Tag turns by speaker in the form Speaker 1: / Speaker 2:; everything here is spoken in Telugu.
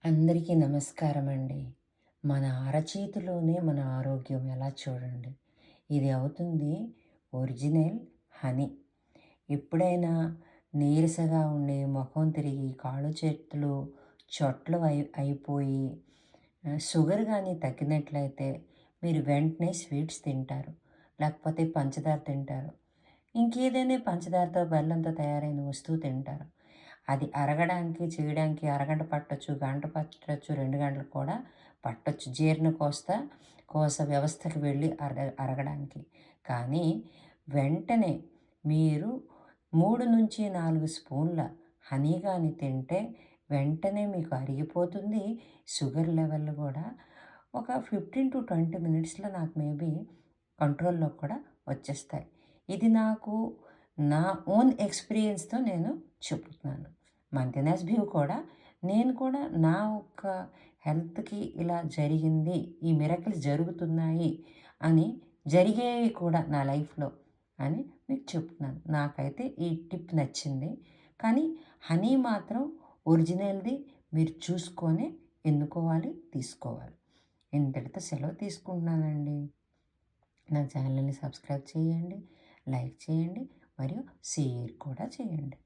Speaker 1: అందరికీ నమస్కారం అండి. మన అరచేతిలోనే మన ఆరోగ్యం ఎలా చూడండి. ఇది అవుతుంది ఒరిజినల్ హనీ. ఎప్పుడైనా నీరసగా ఉండి, మొఖం తిరిగి, కాళ్ళు చేతులు చొట్లు అయిపోయి షుగర్ గానీ తగ్గినట్లయితే మీరు వెంటనే స్వీట్స్ తింటారు. లేకపోతే పంచదార తింటారు. ఇంకేదైనా పంచదారతో, బెల్లంతో తయారైన వస్తువు తింటారు. అది అరగడానికి, చేయడానికి అరగంట పట్టొచ్చు, గంట పట్టొచ్చు, 2 గంటలు కూడా పట్టొచ్చు. కోశ వ్యవస్థకి వెళ్ళి అరగడానికి. కానీ వెంటనే మీరు 3-4 స్పూన్ల హనీ గాని తింటే వెంటనే మీకు అరిగిపోతుంది. షుగర్ లెవెల్ కూడా ఒక 15-20 మినిట్స్‌లో నాకు మేబీ కంట్రోల్‌లోకి కూడా వచ్చేస్తాయి. ఇది నాకు నా ఓన్ ఎక్స్‌పీరియన్స్‌తో నేను చెప్తున్నాను. మంతెనాస్ వ్యూ కూడా నేను కూడా నా ఒక్క హెల్త్‌కి ఇలా జరిగింది, ఈ మిరకిల్స్ జరుగుతున్నాయి అని జరిగేవి కూడా నా లైఫ్‌లో అని మీకు చెప్తున్నాను. నాకైతే ఈ టిప్ నచ్చింది. కానీ హనీ మాత్రం ఒరిజినల్‌ది మీరు చూసుకొని ఎన్నుకోవాలి, తీసుకోవాలి. ఇంతటితో సెలవు తీసుకుంటున్నానండి. నా ఛానల్‌ని సబ్స్క్రైబ్ చేయండి, లైక్ చేయండి మరియు షేర్ కూడా చేయండి.